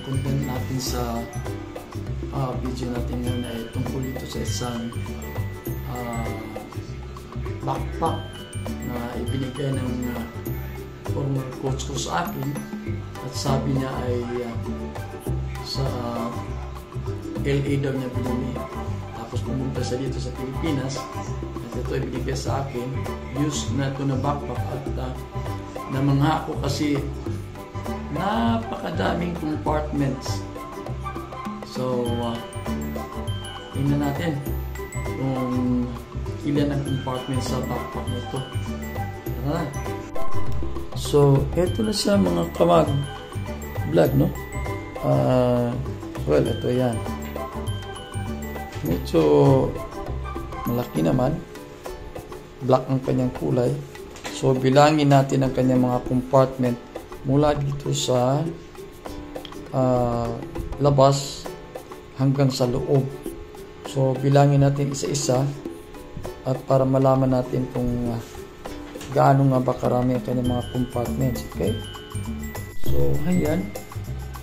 content natin sa video natin ngayon ay tungkol dito sa isang backpack na ibinigay ng former coach ko sa akin, at sabi niya ay sa LA daw niya binili, tapos pumunta siya dito sa Pilipinas at ito ibinigay sa akin. Used na ito na backpack at namangha ako kasi napakadaming compartments. So tingnan natin kung ilan ang compartments sa backpack nito. So ito na siya mga kamag vlog, no? Well, ito yan, medyo malaki naman, black ang kanyang kulay. So bilangin natin ang kanyang mga compartment mula dito sa labas hanggang sa loob. So bilangin natin isa-isa at para malaman natin kung gaano nga ba karami ang kanyang mga compartments. Okay? So ayan,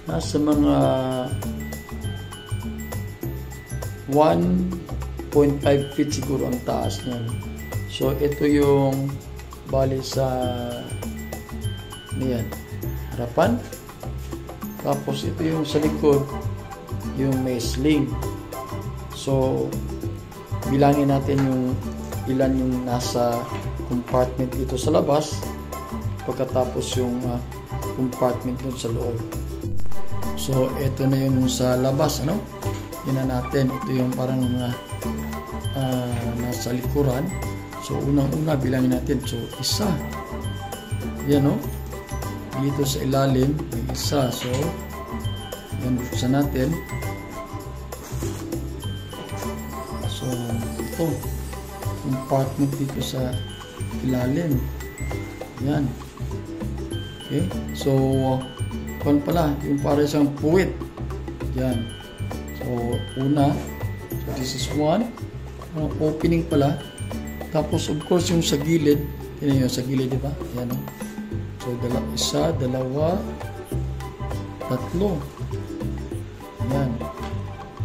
nasa mga 1.5 feet siguro ang taas niyan. So ito yung bali sa niyan, harapan. Tapos ito yung sa likod, yung may sling. So bilangin natin yung ilan yung nasa compartment dito sa labas, pagkatapos yung compartment dun sa loob. So ito na yung sa labas, ano? Yun na natin. Ito yung parang nasa likuran. So unang-una bilangin natin. So isa. Yan, no? Dito sa ilalim may isa. So yan, buksan natin. So ito compartment dito sa ilalim. Yan. Okay. So kung pala yung para siyang puwit. Yan. So una, so this is one, opening pala. Tapos of course yung sa gilid, yun yung sa gilid, di ba? Yan, no? So isa, dalawa, tatlo. Yan.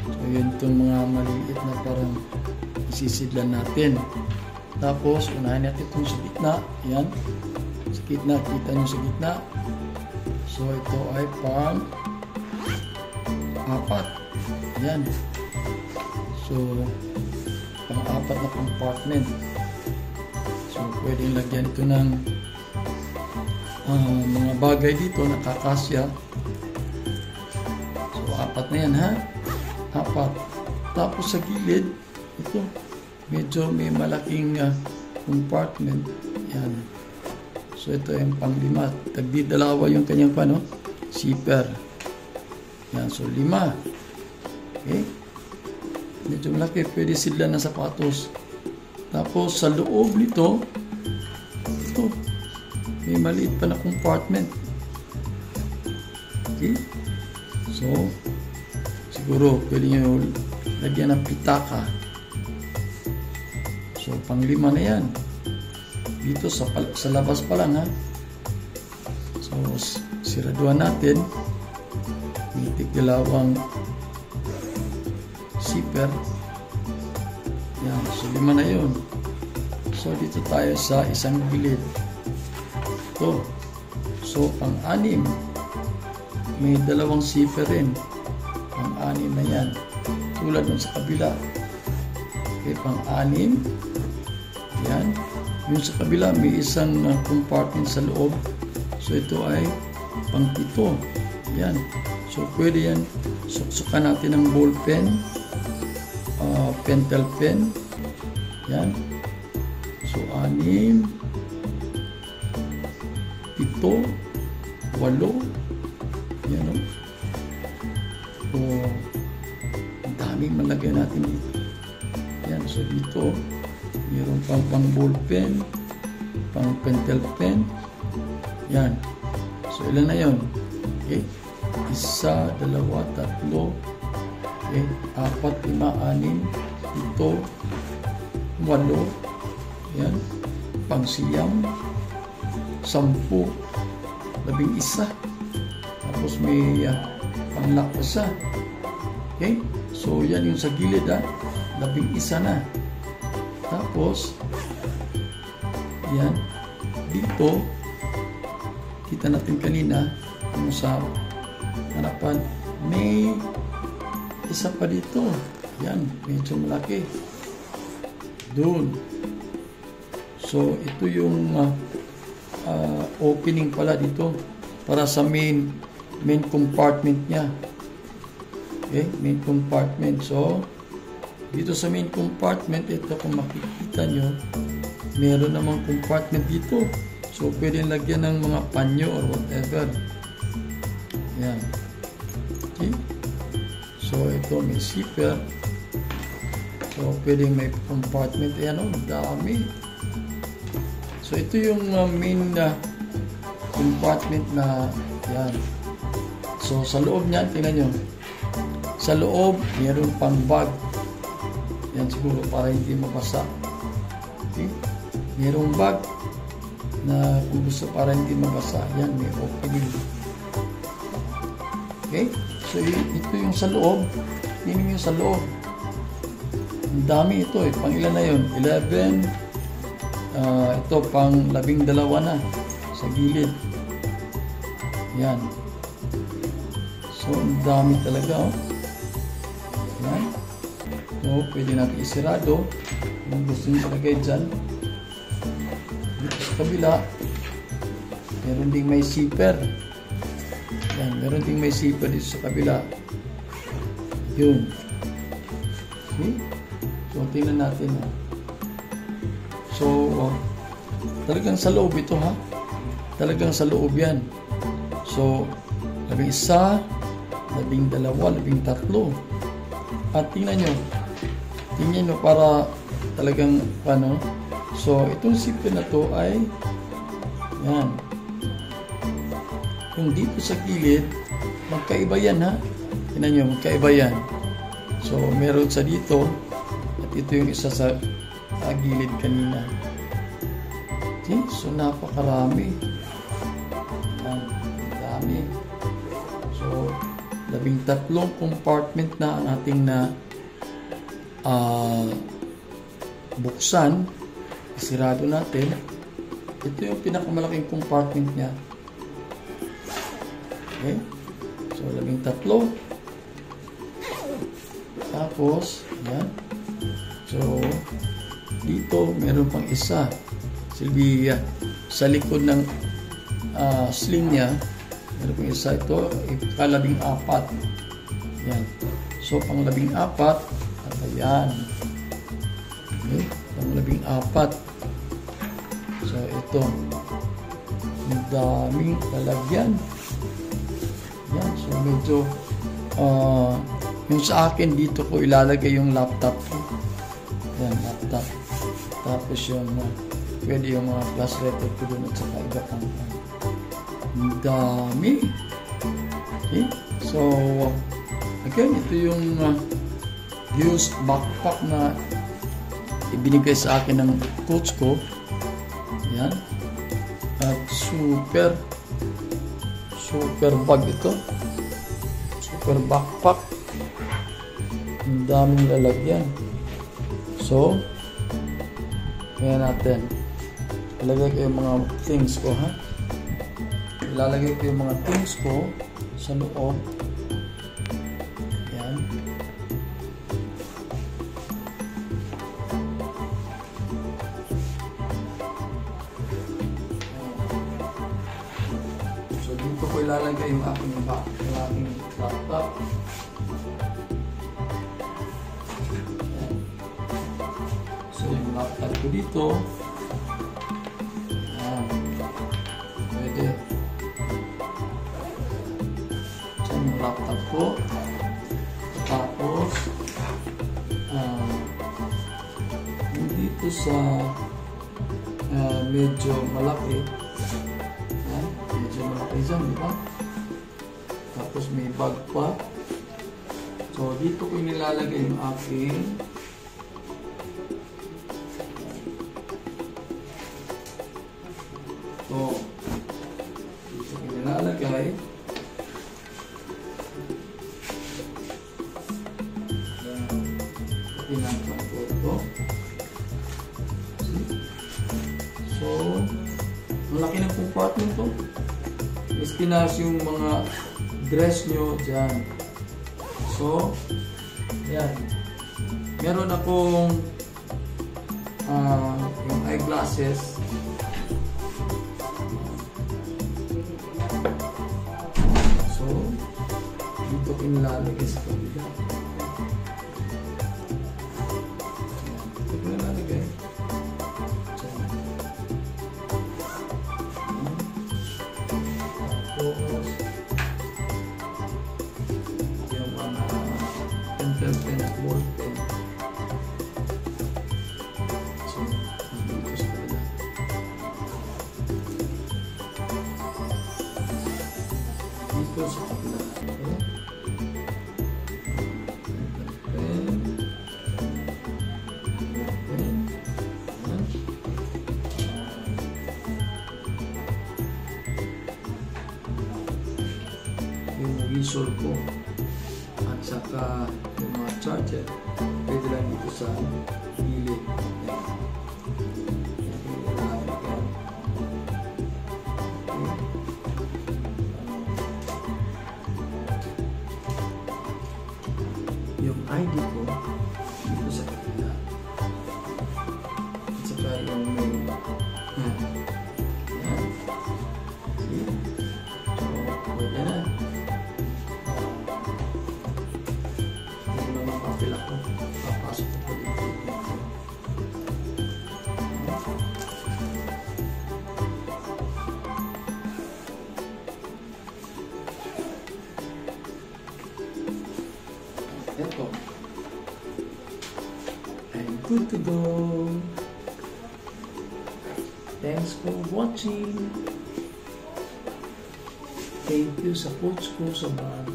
So yun itong mga maliit na parang isisidlan natin. Tapos unahin natin itong sa gitna. Yan. Sa gitna, kita nyo sa gitna. So ito ay pang apat. Yan. So pang-apat na compartment. So pwedeng lagyan ito ng mga bagay dito na kakasya. So apat na yan, ha? Apat. Tapos sa gilid, ito medyo may malaking compartment. Yan. So ito yung pang-lima. Tagdi-dalawa yung kanyang pano, zipper. Yan. So 5. Okay? Medyo malaki, pwede sidlan ng sapatos. Tapos sa loob nito, ito may maliit pa na compartment. Okay? So siguro pwede nyo lagyan ng pitaka. So pang-5 na yan. Dito sa labas pa lang, ha. So siraduhan natin. May tigdalawang zipper. Yan. So 5 na yun. So dito tayo sa isang gilid. Ito. So pang-6, may 2 zipper rin. Pang-6 na yan. Tulad nun sa kabila. Okay, pang-6. Yan. Yung sa kabila may isang compartment sa loob. So ito ay pang-7. Yan. So pwede yan. Suksukan natin ng ball pen, pentel pen. Yan. So 6, 7, 8. Yan, no? So ang daming malagay natin dito. Yan. So dito mayroon pang ball pen, pang pentel pen. Yan. So ilan na yun? Okay. 1, 2, 3, okay, 4, 5, 6, 7, 8. Yan. Pang-siyam, 10, 11. Tapos may pang-lock pa siya. Okay? So, yan yung sa gilid, 11 na. Tapos, yan. Dito, kita natin kanina, yung sa harapan, may isa pa dito. Yan, medyo malaki. Doon. So, ito yung opening pala dito para sa main compartment niya. Okay, main compartment. So, dito sa main compartment, ito kung makikita nyo, meron namang compartment dito. So, pwede lagyan ng mga panyo or whatever. Yan. Okay. So, ito may zipper. So, pwede may compartment. Ayan, dami. So, ito yung main compartment na yan. So, sa loob niyan, tingnan nyo. Sa loob, mayroon pang bag. Yan siguro para hindi mabasa. Okay? Mayroong bag na kung gusto para hindi mabasa. Yan, may opening. Okay? So, ito yung sa loob. Tingnan yung sa loob. Ang dami ito eh. Pang ilan na yun? 11. Ito pang 12 na sa gilid. Yan. So, ang dami talaga. Yan. So, pwede natin isirado. Kung gusto nyo ilagay dyan. Dito sa kabila, meron ding may zipper. Yan. Meron ding may zipper dito sa kabila. Yun. Okay? So, tingnan natin. So, talagang sa loob ito, talagang sa loob yan. So, 11, 12, 13. At tingnan nyo para talagang paano. So, itong zipper na to ay yan. Yung dito sa gilid, magkaiba yan, tingnan nyo, magkaiba yan. So, meron sa dito at ito yung isa sa gilid kanina. Okay? So, napakarami. Yan. Dami. So, 13 compartment na ang ating na buksan. Isirado natin. Ito yung pinakamalaking compartment niya. Okay? So, 13. Tapos, yan. So, dito, meron pang isa. Silbi, sa likod ng sling niya, meron pang isa. Ito, ika-14. Yan. So, pang 14, ayan. Okay, pang 14. So, ito. Ang daming lalagyan. Yan. So, medyo, yung sa akin, dito ko ilalagay yung laptop ko. Yan, laptop. Tapos yung pwede yung mga flash record ko doon at saka iba pang ang dami. Okay? So, again, ito yung used backpack na ibinigay sa akin ng coach ko. Yan. At super bag ito. Super backpack. Ang daming lalagyan. So, ngayon natin. Ilalagay ko yung mga things ko, Ilalagay ko yung mga things ko sa loob. Yan. So, dito ko ilalagay yung aking laptop. Yung laptop ko dito. Pwede. Diyan yung laptop ko. Tapos yung dito sa medyo malaki. Medyo malaki dyan, di ba? Tapos may bag pa. So dito ko nilalagay yung aking dito ko nilalagay tinatang ko ito. See? So, ang laki ng compartment to. Is pinas yung mga dress nyo dyan. So, yan. Meron akong yung eyeglasses. So, dito kinilalagay sa kabila. Dito kinilalagay. Tapos, yung mga pencil pen at ball pen. So, dito sa kabila. Dito sa kabila. Yung whistle ko at saka yung mga charger pwede lang dito sa gilid. Yung ID ko dito sa kabila at saka yung may yan. See? So, pwede na. Yung mga papel ako papasok ko dito. Ito. I'm good to go. Thanks for watching. Thank you sa coach ko sa band.